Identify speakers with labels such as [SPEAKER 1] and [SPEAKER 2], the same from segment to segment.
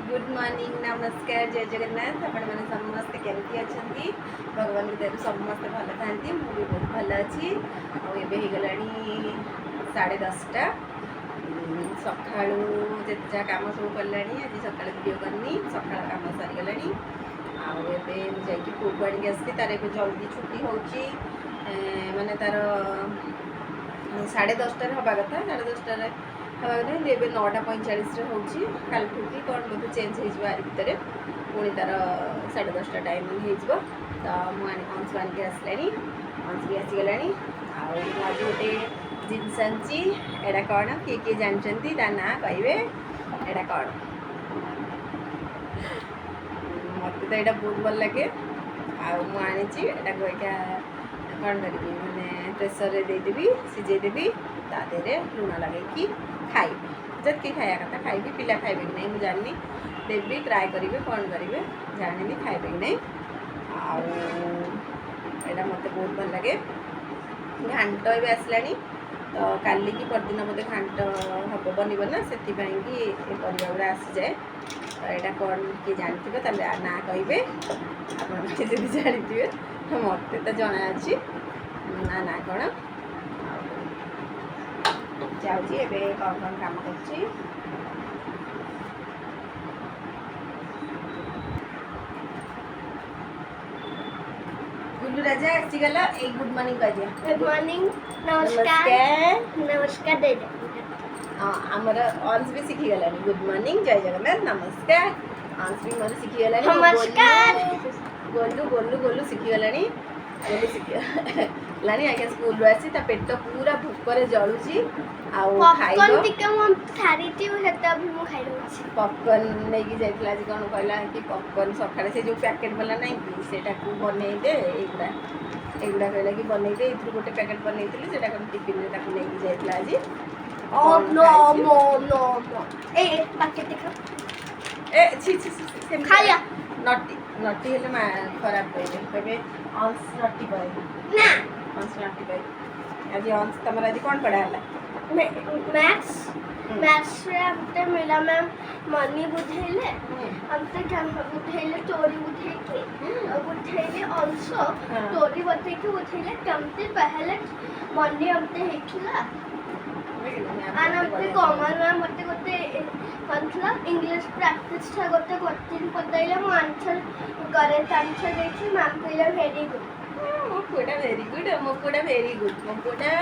[SPEAKER 1] Good morning नमस्कार जय जगन्नाथ आपण मैंने समस्ते केमती अच्छा भगवान की दयारू समस्ते भल था मुझे बहुत भल अच्छी आबे हो गला 10:30 सका जिते कम सब कला आज सका वीडियो करनी सका कम सरीगला आए पुक आनिक आसली तार ए जल्दी छुट्टी हो माने तार 10:30 हवा कथा 10:30 हवा कथा ए 9:45 हो कल कि कौन बोलते चेंज हो भितर पुणी तार 10:30 टाइम हो अंशु आनिक आसला अंशु भी आसीगला आज गोटे जिनस आनी एटा कौन किए किए जानते ता ना कहे एटा कौन मत तो यहाँ बहुत भल लगे आनी एटा कौन करी मैंने प्रेसर रे देदेवी सिझेदेवी तादेह लुण लगे खाइबी जबकि खाया कथा खाइबी पिला खाइबे कि नहीं मुझे जानी देवी ट्राए करेंगे कौन करेंगे जानी खाइबे कि नहीं आटा मत बहुत भल लगे घाट ए आसला तो काली की परदिन बोधे घाट हम बनब ना से परिवा गुड़ा आसी जाए तो यहाँ कौन किए जानते ताले ना कहे आप जानते मत तो जना अच्छी ना ना कौन जाऊँगी एबे कौन कौन काम कर गुल्लू राजा आसीगला एक गुड मॉर्निंग कह दिया
[SPEAKER 2] गुड मॉर्निंग नमस्कार नमस्कार दे
[SPEAKER 1] आमर अंश भी शिखीगला गुड मॉर्निंग जय जगन्नाथ नमस्कार अंश भी मोर शिखीगला
[SPEAKER 2] नमस्कार
[SPEAKER 1] गोलू गोलू गोलू शिखीगला गोलू शिखीगलानी आगे स्कूल आसी ता पेट पूरा भूकर जलुची पॉपकॉर्न नहीं जाइए आज कौन कहला कि पॉपकॉर्न सकाଳେ से जो पैकेट वाला नहीं कि सेटा को बनई दे एगुड़ा एगुड़ा कहला कि बनई दे इथु गोटे पैकेट बनई थिले सेटा कोन टिफिन रे ताको नहीं जाइतला आज
[SPEAKER 2] ओ नो नो नो ए पैकेट देखो
[SPEAKER 1] ए छी छी छी
[SPEAKER 2] खाया
[SPEAKER 1] नटी नटी हेले मा खराब कइले कहबे अंश नटी पाए
[SPEAKER 2] ना
[SPEAKER 1] अंश नटी पाए आज अंश तमरा आज कौन पढ़ा हला
[SPEAKER 2] मैथ्स मैथ्स रे हमते मिला मैम मनी बुझेले हमते ज्ञान बुझेले स्टोरी बुझेले आल्सो स्टोरी बुझेले हमते पहले मनी हमते हिखला आन हमते कॉमन मैम मते गोटे पंथला इंग्लिश प्रैक्टिस था गोटे क्वेश्चन पताइला मु आंसर करेक्ट आंसर देछि मैम कहला वेरी गुड
[SPEAKER 1] मोकोटा वेरी गुड मोकोटा वेरी गुड मोकोटा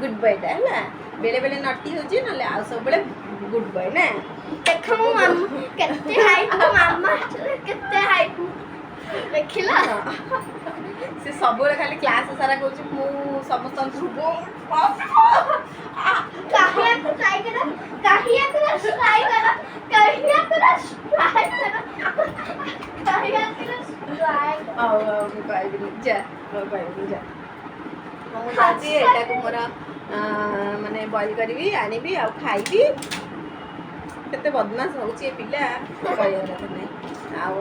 [SPEAKER 1] गुड बॉय टा है बेले बेले नटी होची नले आ सब बेले गुड बॉय ना
[SPEAKER 2] देखो मो मामा केते हाइट मामा केते हाइट देखिला
[SPEAKER 1] से सब बेले खाली क्लास सारा कहूची मु समस्त को
[SPEAKER 2] काहिया को ट्राई करा काहिया को ट्राई करा काहिया को ट्राई करा काहिया को ट्राई
[SPEAKER 1] कहबी जा कहबी जा हम जाती एटा को मोरा माने बॉईल करी आनी आ खाइबी केते बदमाश होची ए पिला कहया कथा नहीं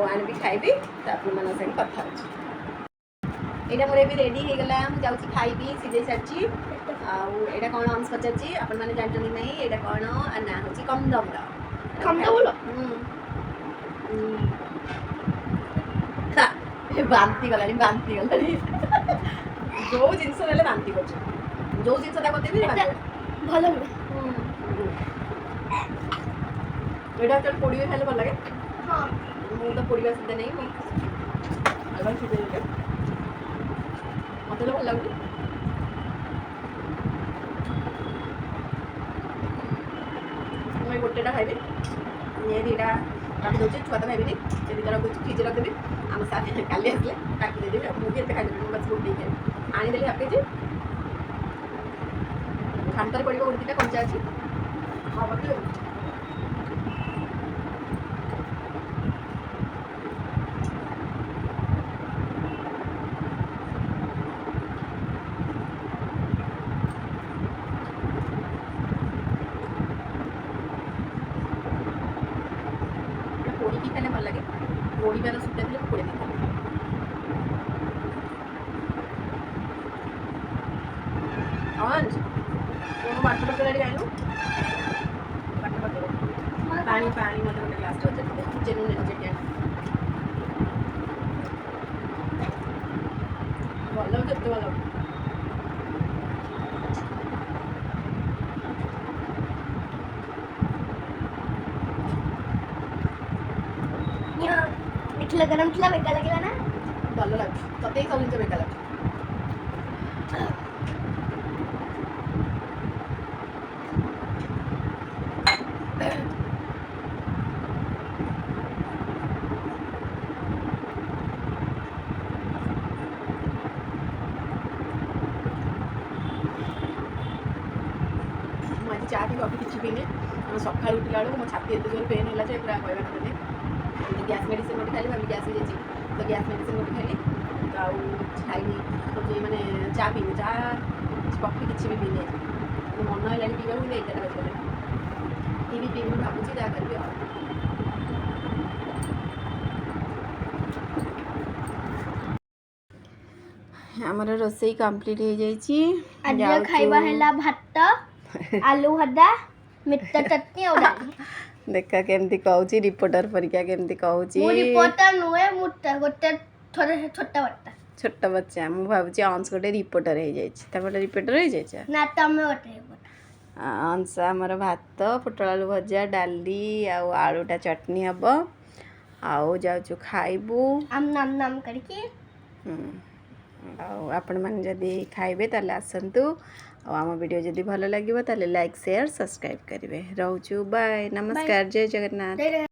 [SPEAKER 1] आनी खाइबी तापर मन संग कथा होची एटा मोरे भी रेडी हे गला हम जाउची खाइबी सीधे साची एटा कौन अंश पचाची अपन माने जानतनी नहीं एटा कौन आ ना होची
[SPEAKER 2] कमदमला
[SPEAKER 1] बांती गलानी जो जिनस नेले बांती करछ जो जिनस ता करते भी
[SPEAKER 2] भलो
[SPEAKER 1] एटा चल पोड़ी खाइले भल लागे
[SPEAKER 2] हां
[SPEAKER 1] मु तो पोड़ी सीधे नहीं अलग सीधे के मते भल लागे मैं गोटेटा खाइबी ये दीटा काटी दौर छुआ तो खाइबी ये दीटा रखी फ्रिज रखदेवी आम साथ काली आसले ताकि देदेवी मुझे खाइबी बस गोटे खाइबी आनीदेली हाफ केजी घाटर पड़ो गोटे दीटा कंचा अच्छी हाँ बाकी पोड़ी की खाने भल लगे पोड़ी बार सुटा दिले पोड़ी देता अंश कौन बाटर पकड़ गाड़ी आइलु बाटर पकड़ पानी पानी मत गोटे ग्लास जेनु जेटे भल केते भल
[SPEAKER 2] इतला गरम थला बेकार लागला ना
[SPEAKER 1] भल लाग तते सब जिनिस बेकार लाग मुझे चाह भी कॉफी किसी पीने सका उठला बेलू मो छाती एत जोर पेन है पूरा कहवा कहते गैस मेडिसिन गोटे खाली भाभी गैस हो तो गैस मेडिसिन गोटे खाली तो खाइनी तो मैंने चाह पीने चाह कॉफी किसी भी पीने मन है पीवा मुझे एगार बजे टी पीने भावुँ क्या करी आमर रोसई कंप्लीट हो
[SPEAKER 2] आज खाइबा हैला भात आलू भजा मिर्चा चटनी और डाली
[SPEAKER 1] देखा केमती कहूची रिपोर्टर परीक्षा केमती कहूची
[SPEAKER 2] मु रिपोर्टर नुए मुट्टा गोटे थोड़े छोटा बट्टा
[SPEAKER 1] छोटा बच्चा मु भाबुची अंश गोटे रिपोर्टर हो जाइए तमरे रिपोर्टर हो जाइए
[SPEAKER 2] ना तमे गोटे रिपोर्टर
[SPEAKER 1] अंश आमर भात पोटल आलू भजा डाली आलूटा चटनी हम आउ जाऊँ खाइबू
[SPEAKER 2] आम नाम नाम करके
[SPEAKER 1] आपण मैंने जदि खाइबे ताले आसंतु आम वीडियो जदि भल लगे ताले लाइक शेयर सब्सक्राइब करेंगे रोचु बाय नमस्कार जय जगन्नाथ।